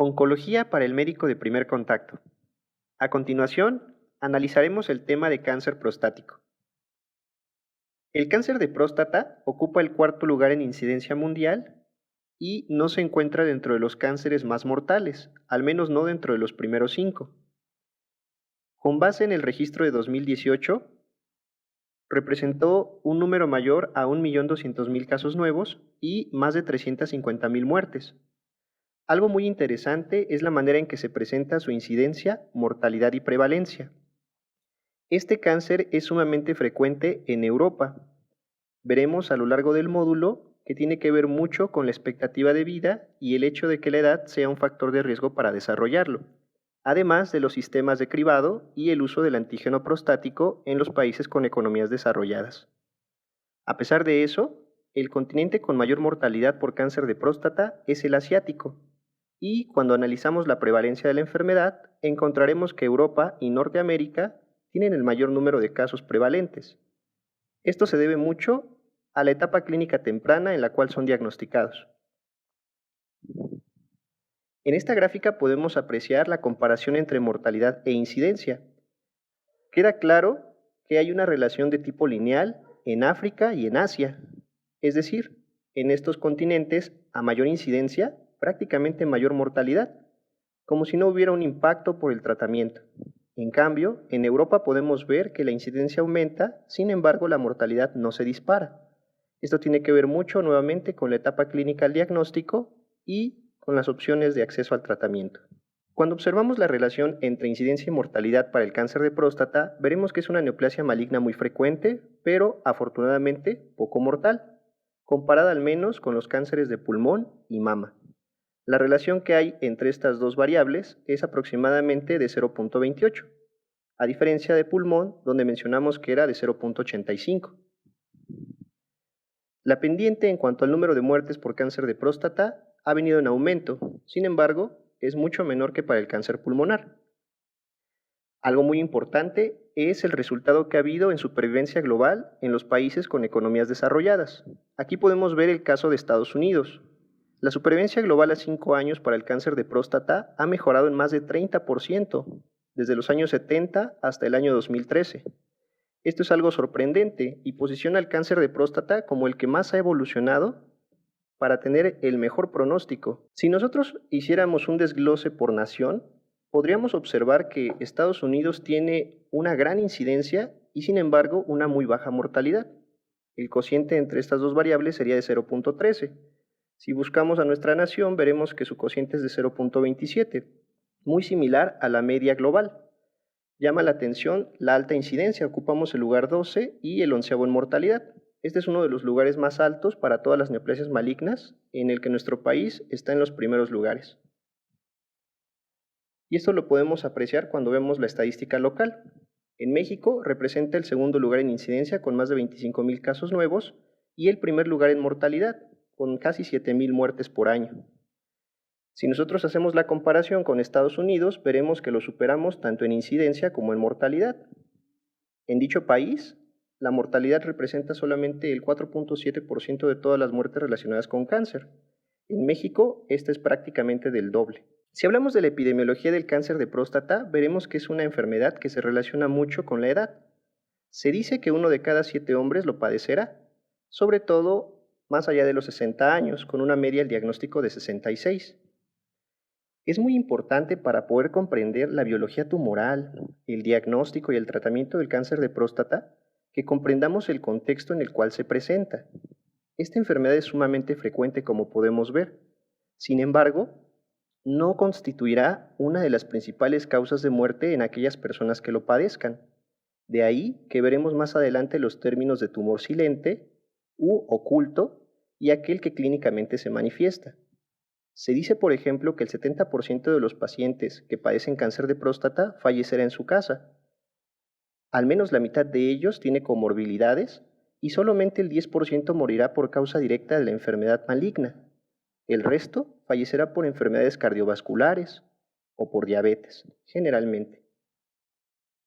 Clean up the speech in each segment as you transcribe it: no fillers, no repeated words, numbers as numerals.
Oncología para el médico de primer contacto. A continuación, analizaremos el tema de cáncer prostático. El cáncer de próstata ocupa el cuarto lugar en incidencia mundial y no se encuentra dentro de los cánceres más mortales, al menos no dentro de los primeros 5. Con base en el registro de 2018, representó un número mayor a 1.200.000 casos nuevos y más de 350.000 muertes. Algo muy interesante es la manera en que se presenta su incidencia, mortalidad y prevalencia. Este cáncer es sumamente frecuente en Europa. Veremos a lo largo del módulo que tiene que ver mucho con la expectativa de vida y el hecho de que la edad sea un factor de riesgo para desarrollarlo, además de los sistemas de cribado y el uso del antígeno prostático en los países con economías desarrolladas. A pesar de eso, el continente con mayor mortalidad por cáncer de próstata es el asiático, y cuando analizamos la prevalencia de la enfermedad, encontraremos que Europa y Norteamérica tienen el mayor número de casos prevalentes. Esto se debe mucho a la etapa clínica temprana en la cual son diagnosticados. En esta gráfica podemos apreciar la comparación entre mortalidad e incidencia. Queda claro que hay una relación de tipo lineal en África y en Asia, es decir, en estos continentes a mayor incidencia, prácticamente mayor mortalidad, como si no hubiera un impacto por el tratamiento. En cambio, en Europa podemos ver que la incidencia aumenta, sin embargo la mortalidad no se dispara. Esto tiene que ver mucho nuevamente con la etapa clínica al diagnóstico y con las opciones de acceso al tratamiento. Cuando observamos la relación entre incidencia y mortalidad para el cáncer de próstata, veremos que es una neoplasia maligna muy frecuente, pero afortunadamente poco mortal, comparada al menos con los cánceres de pulmón y mama. La relación que hay entre estas dos variables es aproximadamente de 0.28, a diferencia de pulmón, donde mencionamos que era de 0.85. La pendiente en cuanto al número de muertes por cáncer de próstata ha venido en aumento, sin embargo, es mucho menor que para el cáncer pulmonar. Algo muy importante es el resultado que ha habido en supervivencia global en los países con economías desarrolladas. Aquí podemos ver el caso de Estados Unidos. La supervivencia global a 5 años para el cáncer de próstata ha mejorado en más de 30%, desde los años 70 hasta el año 2013. Esto es algo sorprendente y posiciona al cáncer de próstata como el que más ha evolucionado para tener el mejor pronóstico. Si nosotros hiciéramos un desglose por nación, podríamos observar que Estados Unidos tiene una gran incidencia y sin embargo una muy baja mortalidad. El cociente entre estas dos variables sería de 0.13. Si buscamos a nuestra nación, veremos que su cociente es de 0.27, muy similar a la media global. Llama la atención la alta incidencia, ocupamos el lugar 12 y el 11º en mortalidad. Este es uno de los lugares más altos para todas las neoplasias malignas, en el que nuestro país está en los primeros lugares. Y esto lo podemos apreciar cuando vemos la estadística local. En México representa el segundo lugar en incidencia con más de 25.000 casos nuevos y el primer lugar en mortalidad, con casi 7.000 muertes por año. Si nosotros hacemos la comparación con Estados Unidos, veremos que lo superamos tanto en incidencia como en mortalidad. En dicho país, la mortalidad representa solamente el 4.7% de todas las muertes relacionadas con cáncer. En México, esta es prácticamente del doble. Si hablamos de la epidemiología del cáncer de próstata, veremos que es una enfermedad que se relaciona mucho con la edad. Se dice que 1 de cada 7 hombres lo padecerá, sobre todo más allá de los 60 años, con una media del diagnóstico de 66. Es muy importante para poder comprender la biología tumoral, el diagnóstico y el tratamiento del cáncer de próstata que comprendamos el contexto en el cual se presenta. Esta enfermedad es sumamente frecuente como podemos ver. Sin embargo, no constituirá una de las principales causas de muerte en aquellas personas que lo padezcan. De ahí que veremos más adelante los términos de tumor silente u oculto y aquel que clínicamente se manifiesta. Se dice, por ejemplo, que el 70% de los pacientes que padecen cáncer de próstata fallecerá en su casa. Al menos la mitad de ellos tiene comorbilidades y solamente el 10% morirá por causa directa de la enfermedad maligna. El resto fallecerá por enfermedades cardiovasculares o por diabetes, generalmente.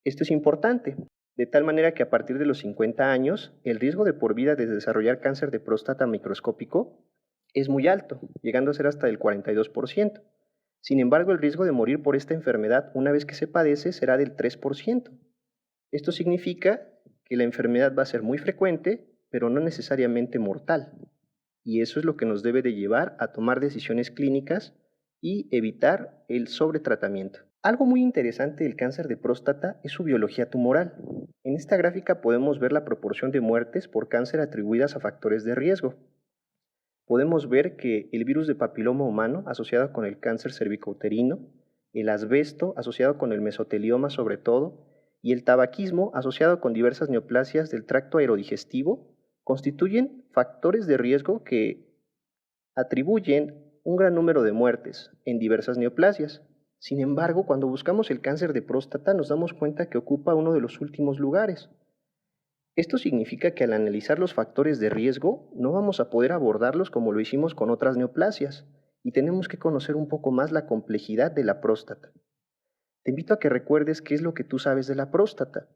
Esto es importante, de tal manera que a partir de los 50 años, el riesgo de por vida de desarrollar cáncer de próstata microscópico es muy alto, llegando a ser hasta el 42%. Sin embargo, el riesgo de morir por esta enfermedad una vez que se padece será del 3%. Esto significa que la enfermedad va a ser muy frecuente, pero no necesariamente mortal. Y eso es lo que nos debe de llevar a tomar decisiones clínicas y evitar el sobretratamiento. Algo muy interesante del cáncer de próstata es su biología tumoral. En esta gráfica podemos ver la proporción de muertes por cáncer atribuidas a factores de riesgo. Podemos ver que el virus de papiloma humano asociado con el cáncer cervicouterino, el asbesto asociado con el mesotelioma sobre todo, y el tabaquismo asociado con diversas neoplasias del tracto aerodigestivo constituyen factores de riesgo que atribuyen un gran número de muertes en diversas neoplasias. Sin embargo, cuando buscamos el cáncer de próstata nos damos cuenta que ocupa uno de los últimos lugares. Esto significa que al analizar los factores de riesgo no vamos a poder abordarlos como lo hicimos con otras neoplasias y tenemos que conocer un poco más la complejidad de la próstata. Te invito a que recuerdes qué es lo que tú sabes de la próstata.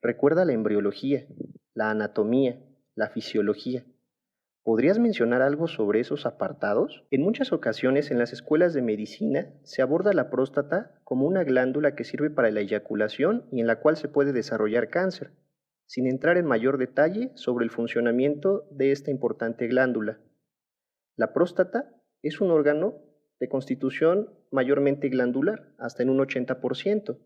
Recuerda la embriología, la anatomía, la fisiología. ¿Podrías mencionar algo sobre esos apartados? En muchas ocasiones en las escuelas de medicina se aborda la próstata como una glándula que sirve para la eyaculación y en la cual se puede desarrollar cáncer, sin entrar en mayor detalle sobre el funcionamiento de esta importante glándula. La próstata es un órgano de constitución mayormente glandular, hasta en un 80%,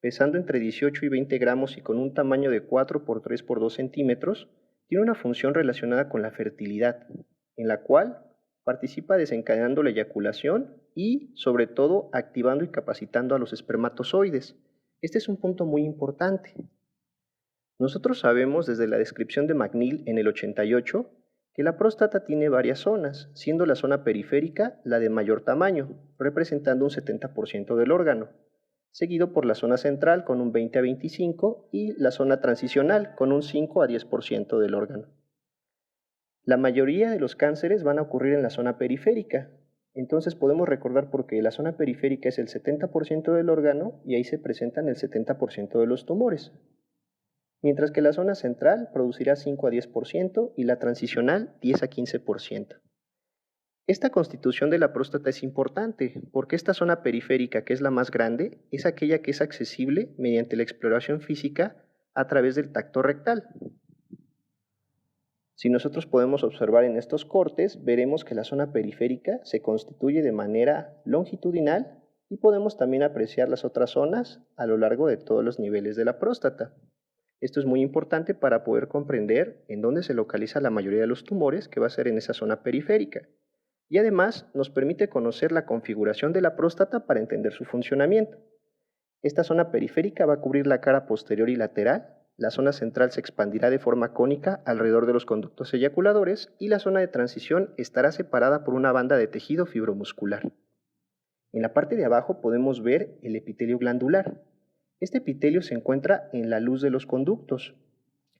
pesando entre 18 y 20 gramos y con un tamaño de 4 por 3 por 2 centímetros, tiene una función relacionada con la fertilidad, en la cual participa desencadenando la eyaculación y, sobre todo, activando y capacitando a los espermatozoides. Este es un punto muy importante. Nosotros sabemos desde la descripción de McNeil en el 88 que la próstata tiene varias zonas, siendo la zona periférica la de mayor tamaño, representando un 70% del órgano, seguido por la zona central con un 20 a 25 y la zona transicional con un 5 a 10% del órgano. La mayoría de los cánceres van a ocurrir en la zona periférica, entonces podemos recordar por qué la zona periférica es el 70% del órgano y ahí se presentan el 70% de los tumores, mientras que la zona central producirá 5 a 10% y la transicional 10 a 15%. Esta constitución de la próstata es importante porque esta zona periférica, que es la más grande, es aquella que es accesible mediante la exploración física a través del tacto rectal. Si nosotros podemos observar en estos cortes, veremos que la zona periférica se constituye de manera longitudinal y podemos también apreciar las otras zonas a lo largo de todos los niveles de la próstata. Esto es muy importante para poder comprender en dónde se localiza la mayoría de los tumores, que va a ser en esa zona periférica. Y además nos permite conocer la configuración de la próstata para entender su funcionamiento. Esta zona periférica va a cubrir la cara posterior y lateral, la zona central se expandirá de forma cónica alrededor de los conductos eyaculadores y la zona de transición estará separada por una banda de tejido fibromuscular. En la parte de abajo podemos ver el epitelio glandular. Este epitelio se encuentra en la luz de los conductos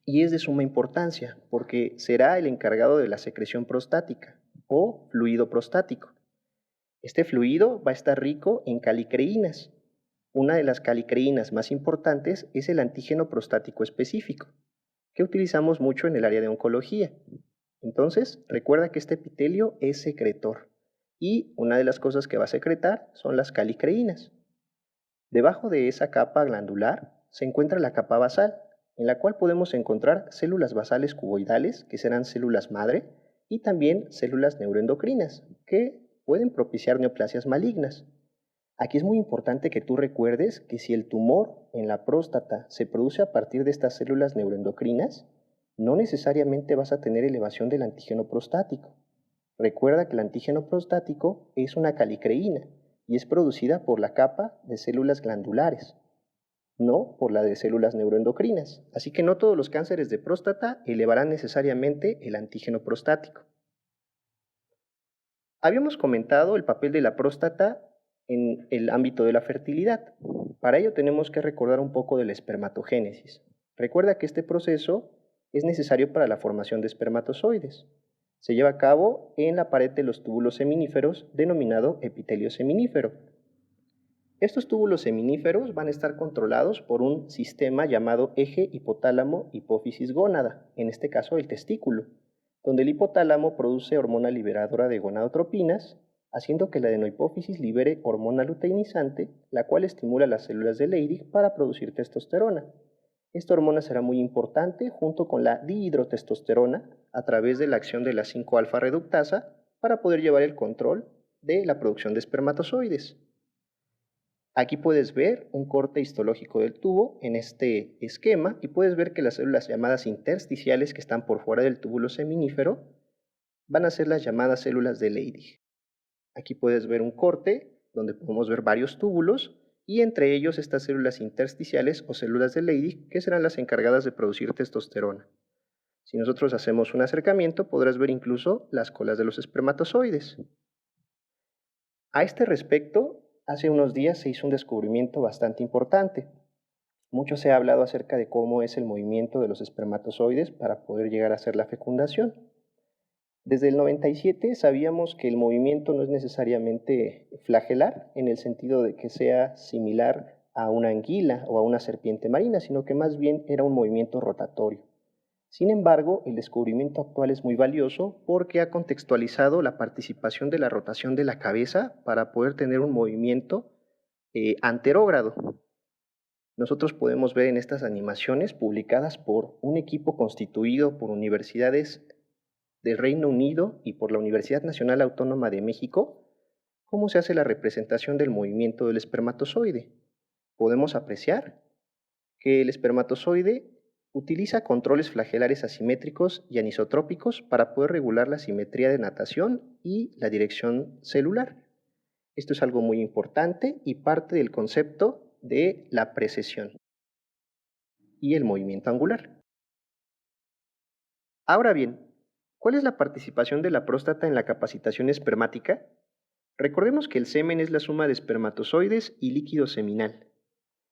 y es de suma importancia porque será el encargado de la secreción prostática o fluido prostático. Este fluido va a estar rico en calicreínas. Una de las calicreínas más importantes es el antígeno prostático específico, que utilizamos mucho en el área de oncología. Entonces, recuerda que este epitelio es secretor y una de las cosas que va a secretar son las calicreínas. Debajo de esa capa glandular se encuentra la capa basal, en la cual podemos encontrar células basales cuboidales, que serán células madre, y también células neuroendocrinas, que pueden propiciar neoplasias malignas. Aquí es muy importante que tú recuerdes que si el tumor en la próstata se produce a partir de estas células neuroendocrinas, no necesariamente vas a tener elevación del antígeno prostático. Recuerda que el antígeno prostático es una calicreína y es producida por la capa de células glandulares, no por la de células neuroendocrinas. Así que no todos los cánceres de próstata elevarán necesariamente el antígeno prostático. Habíamos comentado el papel de la próstata en el ámbito de la fertilidad. Para ello tenemos que recordar un poco de la espermatogénesis. Recuerda que este proceso es necesario para la formación de espermatozoides. Se lleva a cabo en la pared de los túbulos seminíferos, denominado epitelio seminífero. Estos túbulos seminíferos van a estar controlados por un sistema llamado eje hipotálamo-hipófisis-gónada, en este caso el testículo, donde el hipotálamo produce hormona liberadora de gonadotropinas haciendo que la adenohipófisis libere hormona luteinizante, la cual estimula las células de Leydig para producir testosterona. Esta hormona será muy importante junto con la dihidrotestosterona a través de la acción de la 5-alfa reductasa para poder llevar el control de la producción de espermatozoides. Aquí puedes ver un corte histológico del tubo en este esquema y puedes ver que las células llamadas intersticiales que están por fuera del túbulo seminífero van a ser las llamadas células de Leydig. Aquí puedes ver un corte donde podemos ver varios túbulos y entre ellos estas células intersticiales o células de Leydig que serán las encargadas de producir testosterona. Si nosotros hacemos un acercamiento podrás ver incluso las colas de los espermatozoides. A este respecto, hace unos días se hizo un descubrimiento bastante importante. Mucho se ha hablado acerca de cómo es el movimiento de los espermatozoides para poder llegar a hacer la fecundación. Desde el 97 sabíamos que el movimiento no es necesariamente flagelar, en el sentido de que sea similar a una anguila o a una serpiente marina, sino que más bien era un movimiento rotatorio. Sin embargo, el descubrimiento actual es muy valioso porque ha contextualizado la participación de la rotación de la cabeza para poder tener un movimiento anterógrado. Nosotros podemos ver en estas animaciones publicadas por un equipo constituido por universidades del Reino Unido y por la Universidad Nacional Autónoma de México, cómo se hace la representación del movimiento del espermatozoide. Podemos apreciar que el espermatozoide utiliza controles flagelares asimétricos y anisotrópicos para poder regular la simetría de natación y la dirección celular. Esto es algo muy importante y parte del concepto de la precesión y el movimiento angular. Ahora bien, ¿cuál es la participación de la próstata en la capacitación espermática? Recordemos que el semen es la suma de espermatozoides y líquido seminal.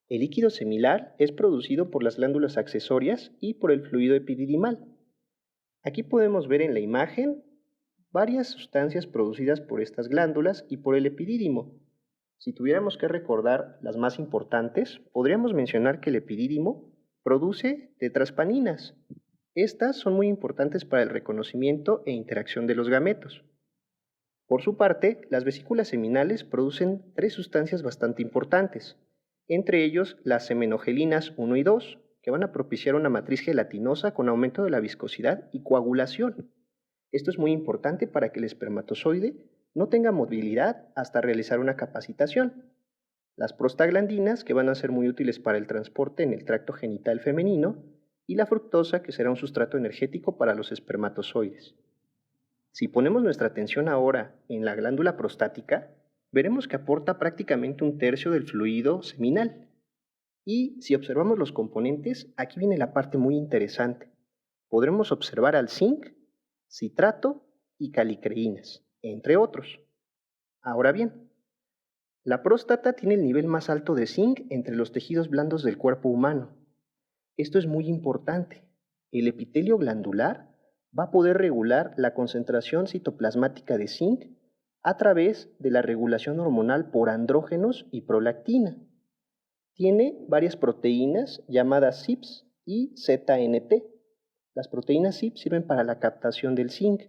El líquido seminal es producido por las glándulas accesorias y por el fluido epididimal. Aquí podemos ver en la imagen varias sustancias producidas por estas glándulas y por el epidídimo. Si tuviéramos que recordar las más importantes, podríamos mencionar que el epidídimo produce tetraspaninas. Estas son muy importantes para el reconocimiento e interacción de los gametos. Por su parte, las vesículas seminales producen tres sustancias bastante importantes, entre ellos las semenogelinas 1 y 2, que van a propiciar una matriz gelatinosa con aumento de la viscosidad y coagulación. Esto es muy importante para que el espermatozoide no tenga movilidad hasta realizar una capacitación. Las prostaglandinas, que van a ser muy útiles para el transporte en el tracto genital femenino, y la fructosa, que será un sustrato energético para los espermatozoides. Si ponemos nuestra atención ahora en la glándula prostática, veremos que aporta prácticamente un tercio del fluido seminal. Y si observamos los componentes, aquí viene la parte muy interesante. Podremos observar al zinc, citrato y calicreínas, entre otros. Ahora bien, la próstata tiene el nivel más alto de zinc entre los tejidos blandos del cuerpo humano. Esto es muy importante. El epitelio glandular va a poder regular la concentración citoplasmática de zinc a través de la regulación hormonal por andrógenos y prolactina. Tiene varias proteínas llamadas CYPs y ZNT. Las proteínas CYP sirven para la captación del zinc,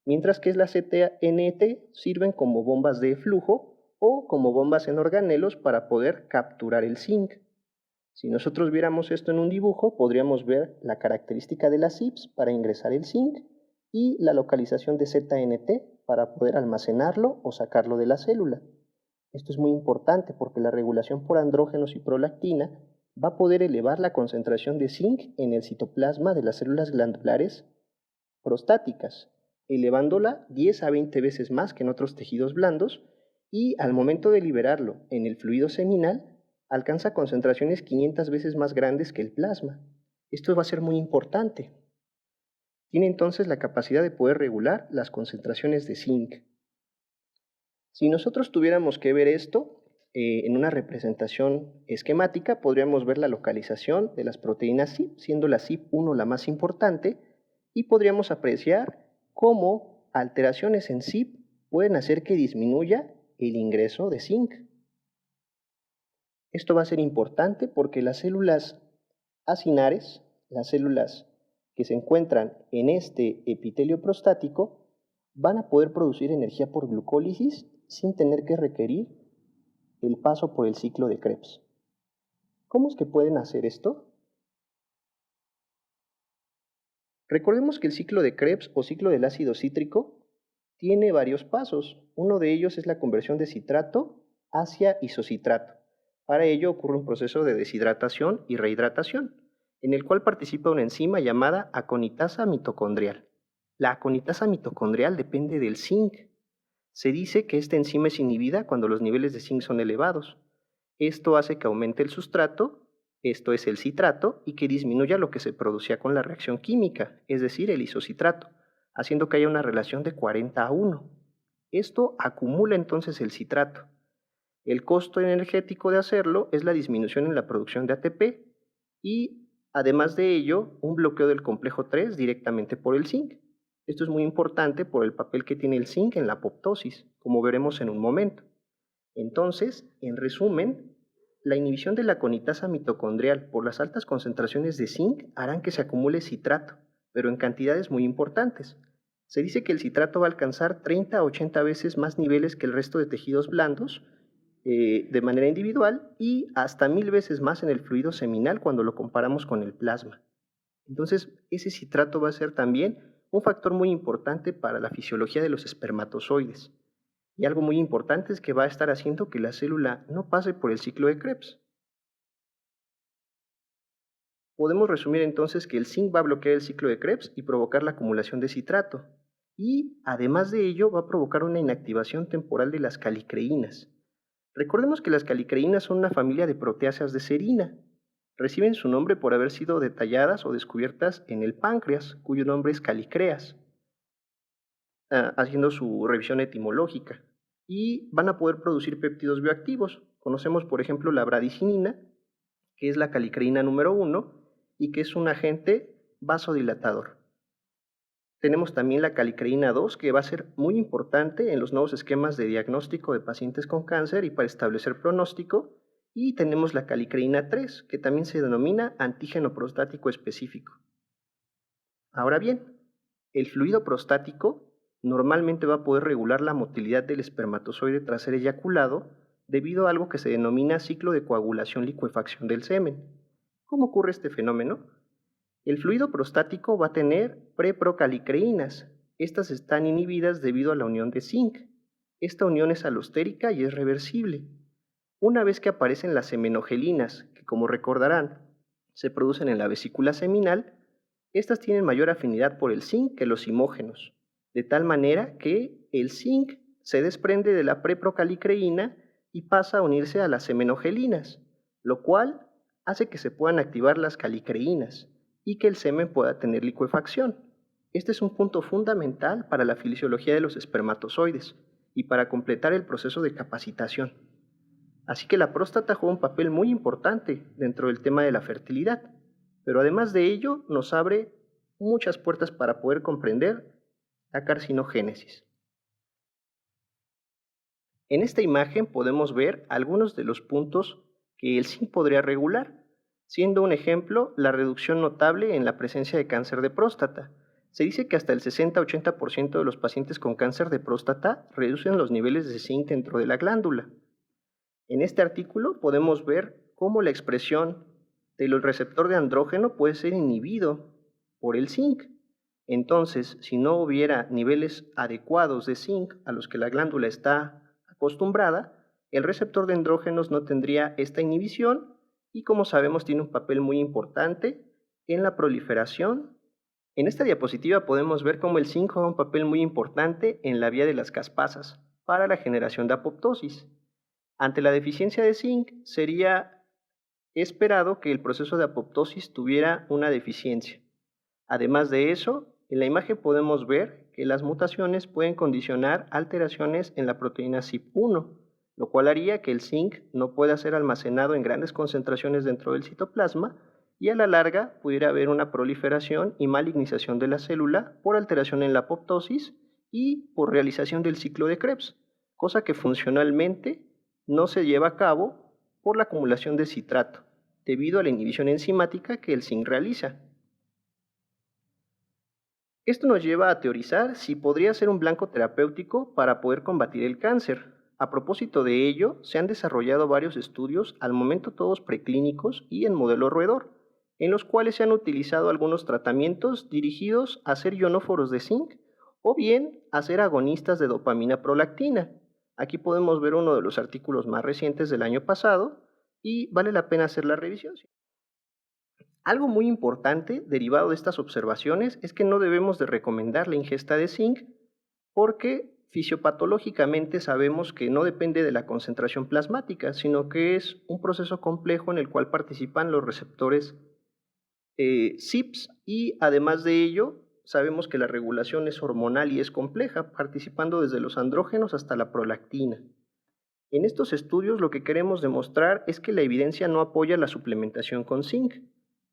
mientras que las ZNT sirven como bombas de flujo o como bombas en organelos para poder capturar el zinc. Si nosotros viéramos esto en un dibujo, podríamos ver la característica de las CYPs para ingresar el zinc y la localización de ZNT para poder almacenarlo o sacarlo de la célula. Esto es muy importante porque la regulación por andrógenos y prolactina va a poder elevar la concentración de zinc en el citoplasma de las células glandulares prostáticas, elevándola 10 a 20 veces más que en otros tejidos blandos y al momento de liberarlo en el fluido seminal, alcanza concentraciones 500 veces más grandes que el plasma. Esto va a ser muy importante. Tiene entonces la capacidad de poder regular las concentraciones de zinc. Si nosotros tuviéramos que ver esto en una representación esquemática, podríamos ver la localización de las proteínas CYP, siendo la CYP1 la más importante, y podríamos apreciar cómo alteraciones en CYP pueden hacer que disminuya el ingreso de zinc. Esto va a ser importante porque las células acinares, las células que se encuentran en este epitelio prostático, van a poder producir energía por glucólisis sin tener que requerir el paso por el ciclo de Krebs. ¿Cómo es que pueden hacer esto? Recordemos que el ciclo de Krebs o ciclo del ácido cítrico tiene varios pasos. Uno de ellos es la conversión de citrato hacia isocitrato. Para ello ocurre un proceso de deshidratación y rehidratación, en el cual participa una enzima llamada aconitasa mitocondrial. La aconitasa mitocondrial depende del zinc. Se dice que esta enzima es inhibida cuando los niveles de zinc son elevados. Esto hace que aumente el sustrato, esto es el citrato, y que disminuya lo que se producía con la reacción química, es decir, el isocitrato, haciendo que haya una relación de 40:1. Esto acumula entonces el citrato. El costo energético de hacerlo es la disminución en la producción de ATP y, además de ello, un bloqueo del complejo 3 directamente por el zinc. Esto es muy importante por el papel que tiene el zinc en la apoptosis, como veremos en un momento. Entonces, en resumen, la inhibición de la aconitasa mitocondrial por las altas concentraciones de zinc harán que se acumule citrato, pero en cantidades muy importantes. Se dice que el citrato va a alcanzar 30 a 80 veces más niveles que el resto de tejidos blandos de manera individual y hasta 1000 veces más en el fluido seminal cuando lo comparamos con el plasma. Entonces, ese citrato va a ser también un factor muy importante para la fisiología de los espermatozoides. Y algo muy importante es que va a estar haciendo que la célula no pase por el ciclo de Krebs. Podemos resumir entonces que el zinc va a bloquear el ciclo de Krebs y provocar la acumulación de citrato. Y además de ello va a provocar una inactivación temporal de las calicreínas. Recordemos que las calicreínas son una familia de proteasas de serina. Reciben su nombre por haber sido detalladas o descubiertas en el páncreas, cuyo nombre es calicreas, haciendo su revisión etimológica. Y van a poder producir péptidos bioactivos. Conocemos, por ejemplo, la bradicinina, que es la calicreína número 1 y que es un agente vasodilatador. Tenemos también la calicreína 2, que va a ser muy importante en los nuevos esquemas de diagnóstico de pacientes con cáncer y para establecer pronóstico. Y tenemos la calicreína 3, que también se denomina antígeno prostático específico. Ahora bien, el fluido prostático normalmente va a poder regular la motilidad del espermatozoide tras ser eyaculado debido a algo que se denomina ciclo de coagulación-licuefacción del semen. ¿Cómo ocurre este fenómeno? El fluido prostático va a tener preprocalicreínas. Estas están inhibidas debido a la unión de zinc. Esta unión es alostérica y es reversible. Una vez que aparecen las semenogelinas, que como recordarán, se producen en la vesícula seminal, estas tienen mayor afinidad por el zinc que los simógenos, de tal manera que el zinc se desprende de la preprocalicreína y pasa a unirse a las semenogelinas, lo cual hace que se puedan activar las calicreínas y que el semen pueda tener licuefacción. Este es un punto fundamental para la fisiología de los espermatozoides y para completar el proceso de capacitación. Así que la próstata juega un papel muy importante dentro del tema de la fertilidad, pero además de ello nos abre muchas puertas para poder comprender la carcinogénesis. En esta imagen podemos ver algunos de los puntos que el zinc podría regular, siendo un ejemplo la reducción notable en la presencia de cáncer de próstata. Se dice que hasta el 60-80% de los pacientes con cáncer de próstata reducen los niveles de zinc dentro de la glándula. En este artículo podemos ver cómo la expresión del receptor de andrógeno puede ser inhibido por el zinc. Entonces, si no hubiera niveles adecuados de zinc a los que la glándula está acostumbrada, el receptor de andrógenos no tendría esta inhibición y, como sabemos, tiene un papel muy importante en la proliferación. En esta diapositiva podemos ver cómo el zinc juega un papel muy importante en la vía de las caspasas para la generación de apoptosis. Ante la deficiencia de zinc, sería esperado que el proceso de apoptosis tuviera una deficiencia. Además de eso, en la imagen podemos ver que las mutaciones pueden condicionar alteraciones en la proteína CYP1, lo cual haría que el zinc no pueda ser almacenado en grandes concentraciones dentro del citoplasma y a la larga pudiera haber una proliferación y malignización de la célula por alteración en la apoptosis y por realización del ciclo de Krebs, cosa que funcionalmente no se lleva a cabo por la acumulación de citrato, debido a la inhibición enzimática que el zinc realiza. Esto nos lleva a teorizar si podría ser un blanco terapéutico para poder combatir el cáncer. A propósito de ello, se han desarrollado varios estudios, al momento todos preclínicos y en modelo roedor, en los cuales se han utilizado algunos tratamientos dirigidos a ser ionóforos de zinc o bien a ser agonistas de dopamina prolactina. Aquí podemos ver uno de los artículos más recientes del año pasado y vale la pena hacer la revisión. Algo muy importante derivado de estas observaciones es que no debemos de recomendar la ingesta de zinc porque fisiopatológicamente sabemos que no depende de la concentración plasmática, sino que es un proceso complejo en el cual participan los receptores CYPs y además de ello sabemos que la regulación es hormonal y es compleja, participando desde los andrógenos hasta la prolactina. En estos estudios lo que queremos demostrar es que la evidencia no apoya la suplementación con zinc.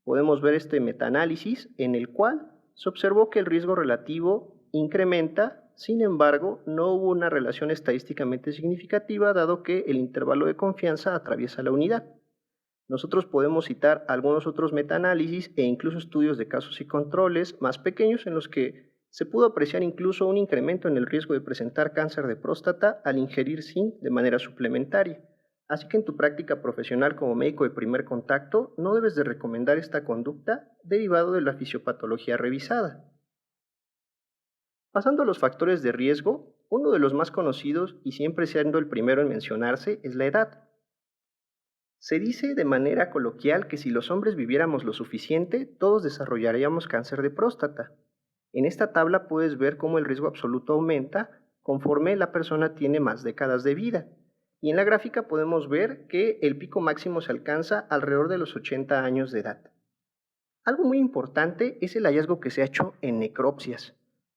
Podemos ver este metaanálisis en el cual se observó que el riesgo relativo incrementa, sin embargo, no hubo una relación estadísticamente significativa dado que el intervalo de confianza atraviesa la unidad. Nosotros podemos citar algunos otros metaanálisis e incluso estudios de casos y controles más pequeños en los que se pudo apreciar incluso un incremento en el riesgo de presentar cáncer de próstata al ingerir zinc de manera suplementaria. Así que en tu práctica profesional como médico de primer contacto no debes de recomendar esta conducta derivado de la fisiopatología revisada. Pasando a los factores de riesgo, uno de los más conocidos y siempre siendo el primero en mencionarse es la edad. Se dice de manera coloquial que si los hombres viviéramos lo suficiente, todos desarrollaríamos cáncer de próstata. En esta tabla puedes ver cómo el riesgo absoluto aumenta conforme la persona tiene más décadas de vida. Y en la gráfica podemos ver que el pico máximo se alcanza alrededor de los 80 años de edad. Algo muy importante es el hallazgo que se ha hecho en necropsias.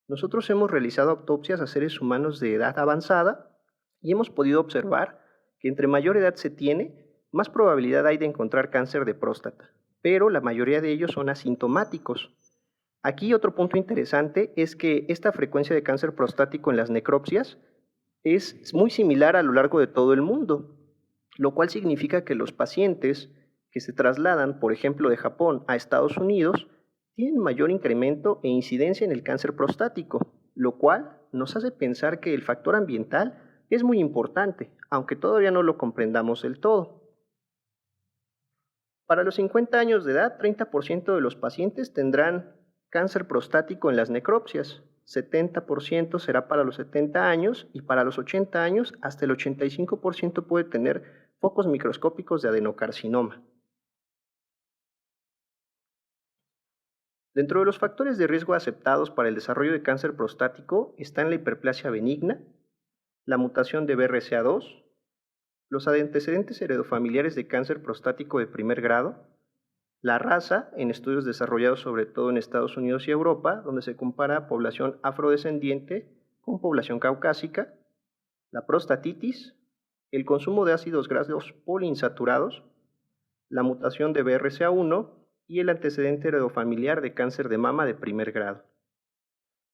Nosotros hemos realizado autopsias a seres humanos de edad avanzada y hemos podido observar que entre mayor edad se tiene, más probabilidad hay de encontrar cáncer de próstata, pero la mayoría de ellos son asintomáticos. Aquí otro punto interesante es que esta frecuencia de cáncer prostático en las necropsias es muy similar a lo largo de todo el mundo, lo cual significa que los pacientes que se trasladan, por ejemplo, de Japón a Estados Unidos, tienen mayor incremento e incidencia en el cáncer prostático, lo cual nos hace pensar que el factor ambiental es muy importante, aunque todavía no lo comprendamos del todo. Para los 50 años de edad, 30% de los pacientes tendrán cáncer prostático en las necropsias, 70% será para los 70 años y para los 80 años hasta el 85% puede tener focos microscópicos de adenocarcinoma. Dentro de los factores de riesgo aceptados para el desarrollo de cáncer prostático están la hiperplasia benigna, la mutación de BRCA2, los antecedentes heredofamiliares de cáncer prostático de primer grado, la raza, en estudios desarrollados sobre todo en Estados Unidos y Europa, donde se compara población afrodescendiente con población caucásica, la prostatitis, el consumo de ácidos grasos poliinsaturados, la mutación de BRCA1 y el antecedente heredofamiliar de cáncer de mama de primer grado.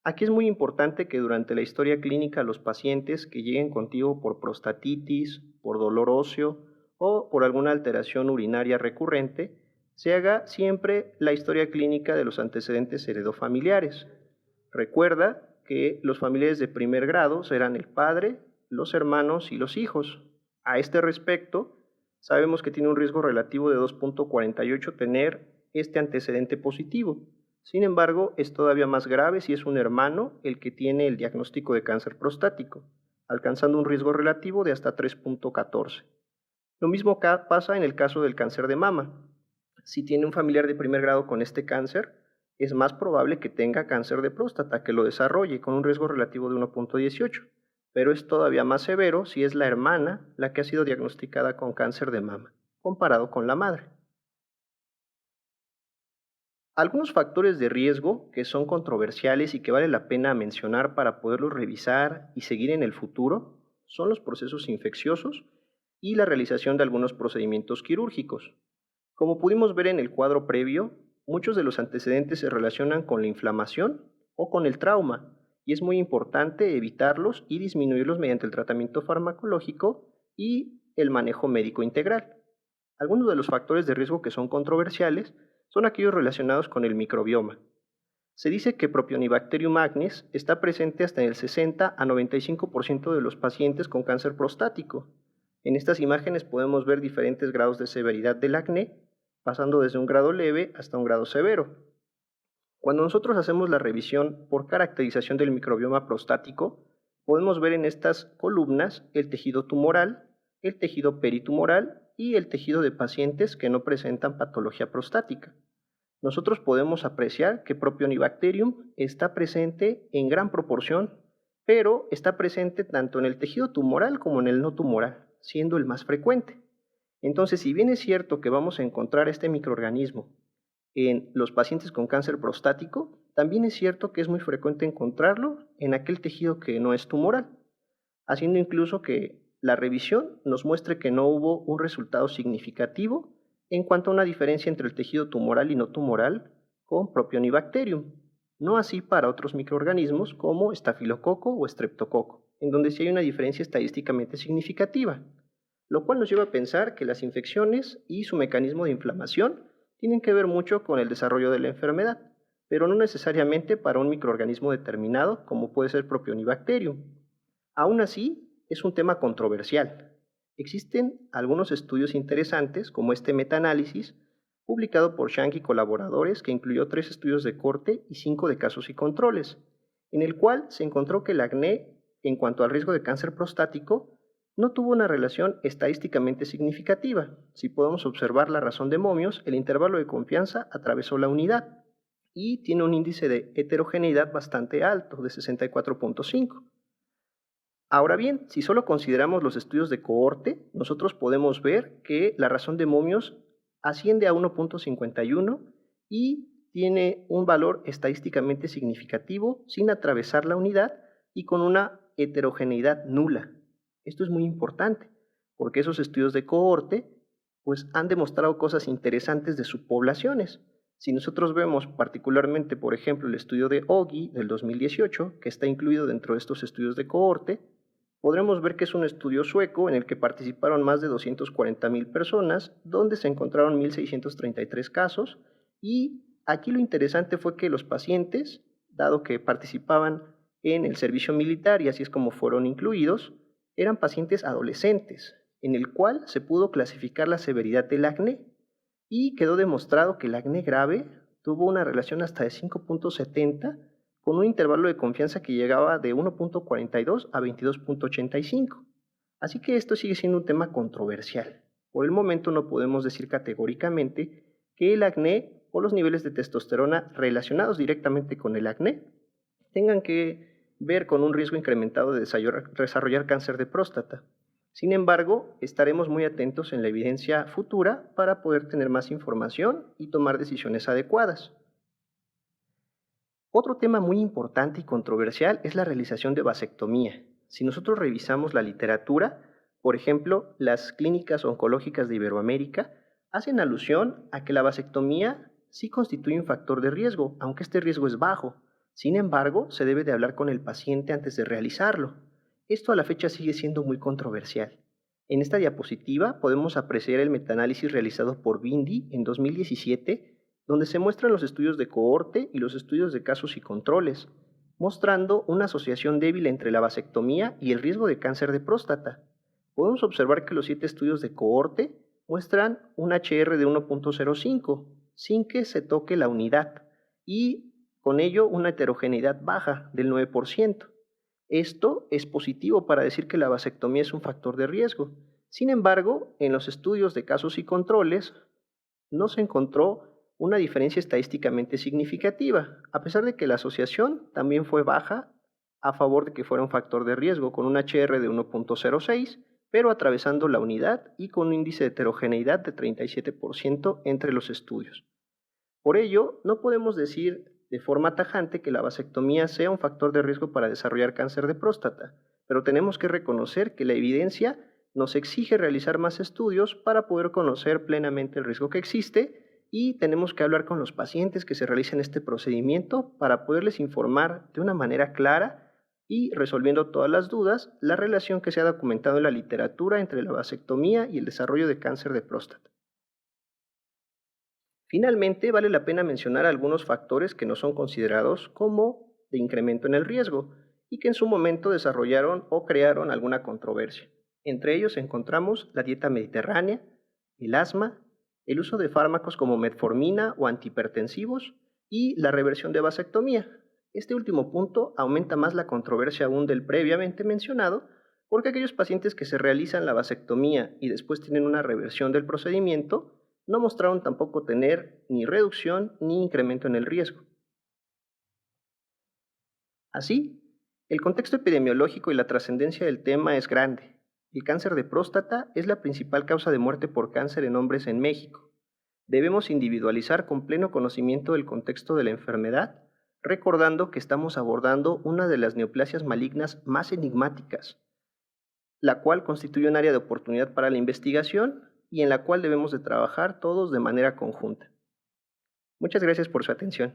Aquí es muy importante que durante la historia clínica los pacientes que lleguen contigo por prostatitis, por dolor óseo o por alguna alteración urinaria recurrente, se haga siempre la historia clínica de los antecedentes heredofamiliares. Recuerda que los familiares de primer grado serán el padre, los hermanos y los hijos. A este respecto, sabemos que tiene un riesgo relativo de 2.48 tener este antecedente positivo. Sin embargo, es todavía más grave si es un hermano el que tiene el diagnóstico de cáncer prostático, alcanzando un riesgo relativo de hasta 3.14. Lo mismo pasa en el caso del cáncer de mama. Si tiene un familiar de primer grado con este cáncer, es más probable que tenga cáncer de próstata, que lo desarrolle con un riesgo relativo de 1.18, pero es todavía más severo si es la hermana la que ha sido diagnosticada con cáncer de mama, comparado con la madre. Algunos factores de riesgo que son controversiales y que vale la pena mencionar para poderlos revisar y seguir en el futuro son los procesos infecciosos y la realización de algunos procedimientos quirúrgicos. Como pudimos ver en el cuadro previo, muchos de los antecedentes se relacionan con la inflamación o con el trauma, y es muy importante evitarlos y disminuirlos mediante el tratamiento farmacológico y el manejo médico integral. Algunos de los factores de riesgo que son controversiales son aquellos relacionados con el microbioma. Se dice que Propionibacterium agnes está presente hasta en el 60 a 95% de los pacientes con cáncer prostático. En estas imágenes podemos ver diferentes grados de severidad del acné, pasando desde un grado leve hasta un grado severo. Cuando nosotros hacemos la revisión por caracterización del microbioma prostático, podemos ver en estas columnas el tejido tumoral, el tejido peritumoral y el tejido de pacientes que no presentan patología prostática. Nosotros podemos apreciar que Propionibacterium está presente en gran proporción, pero está presente tanto en el tejido tumoral como en el no tumoral, siendo el más frecuente. Entonces, si bien es cierto que vamos a encontrar este microorganismo en los pacientes con cáncer prostático, también es cierto que es muy frecuente encontrarlo en aquel tejido que no es tumoral, haciendo incluso que la revisión nos muestre que no hubo un resultado significativo en cuanto a una diferencia entre el tejido tumoral y no tumoral con Propionibacterium. No así para otros microorganismos como estafilococo o estreptococo, en donde sí hay una diferencia estadísticamente significativa, lo cual nos lleva a pensar que las infecciones y su mecanismo de inflamación tienen que ver mucho con el desarrollo de la enfermedad, pero no necesariamente para un microorganismo determinado como puede ser Propionibacterium. Aún así, es un tema controversial. Existen algunos estudios interesantes, como este metaanálisis, publicado por Shank y colaboradores, que incluyó 3 estudios de corte y 5 de casos y controles, en el cual se encontró que el acné, en cuanto al riesgo de cáncer prostático, no tuvo una relación estadísticamente significativa. Si podemos observar la razón de Momios, el intervalo de confianza atravesó la unidad y tiene un índice de heterogeneidad bastante alto, de 64.5. Ahora bien, si solo consideramos los estudios de cohorte, nosotros podemos ver que la razón de Momios asciende a 1.51 y tiene un valor estadísticamente significativo sin atravesar la unidad y con una heterogeneidad nula. Esto es muy importante, porque esos estudios de cohorte pues, han demostrado cosas interesantes de subpoblaciones. Si nosotros vemos particularmente, por ejemplo, el estudio de Ogi del 2018, que está incluido dentro de estos estudios de cohorte, podremos ver que es un estudio sueco en el que participaron más de 240,000 personas, donde se encontraron 1.633 casos, y aquí lo interesante fue que los pacientes, dado que participaban en el servicio militar y así es como fueron incluidos, eran pacientes adolescentes, en el cual se pudo clasificar la severidad del acné y quedó demostrado que el acné grave tuvo una relación hasta de 5.70 con un intervalo de confianza que llegaba de 1.42 a 22.85. Así que esto sigue siendo un tema controversial. Por el momento no podemos decir categóricamente que el acné o los niveles de testosterona relacionados directamente con el acné tengan que ver con un riesgo incrementado de desarrollar cáncer de próstata. Sin embargo, estaremos muy atentos en la evidencia futura para poder tener más información y tomar decisiones adecuadas. Otro tema muy importante y controversial es la realización de vasectomía. Si nosotros revisamos la literatura, por ejemplo, las clínicas oncológicas de Iberoamérica hacen alusión a que la vasectomía sí constituye un factor de riesgo, aunque este riesgo es bajo. Sin embargo, se debe de hablar con el paciente antes de realizarlo. Esto a la fecha sigue siendo muy controversial. En esta diapositiva podemos apreciar el metaanálisis realizado por Bindi en 2017, donde se muestran los estudios de cohorte y los estudios de casos y controles, mostrando una asociación débil entre la vasectomía y el riesgo de cáncer de próstata. Podemos observar que los 7 estudios de cohorte muestran un HR de 1.05, sin que se toque la unidad, y con ello una heterogeneidad baja del 9%. Esto es positivo para decir que la vasectomía es un factor de riesgo. Sin embargo, en los estudios de casos y controles no se encontró una diferencia estadísticamente significativa, a pesar de que la asociación también fue baja a favor de que fuera un factor de riesgo, con un HR de 1.06, pero atravesando la unidad y con un índice de heterogeneidad de 37% entre los estudios. Por ello, no podemos decir de forma tajante que la vasectomía sea un factor de riesgo para desarrollar cáncer de próstata, pero tenemos que reconocer que la evidencia nos exige realizar más estudios para poder conocer plenamente el riesgo que existe y tenemos que hablar con los pacientes que se realicen este procedimiento para poderles informar de una manera clara y resolviendo todas las dudas la relación que se ha documentado en la literatura entre la vasectomía y el desarrollo de cáncer de próstata. Finalmente, vale la pena mencionar algunos factores que no son considerados como de incremento en el riesgo y que en su momento desarrollaron o crearon alguna controversia. Entre ellos encontramos la dieta mediterránea, el asma, el uso de fármacos como metformina o antihipertensivos y la reversión de vasectomía. Este último punto aumenta más la controversia aún del previamente mencionado, porque aquellos pacientes que se realizan la vasectomía y después tienen una reversión del procedimiento no mostraron tampoco tener ni reducción ni incremento en el riesgo. Así, el contexto epidemiológico y la trascendencia del tema es grande. El cáncer de próstata es la principal causa de muerte por cáncer en hombres en México. Debemos individualizar con pleno conocimiento del contexto de la enfermedad, recordando que estamos abordando una de las neoplasias malignas más enigmáticas, la cual constituye un área de oportunidad para la investigación y en la cual debemos de trabajar todos de manera conjunta. Muchas gracias por su atención.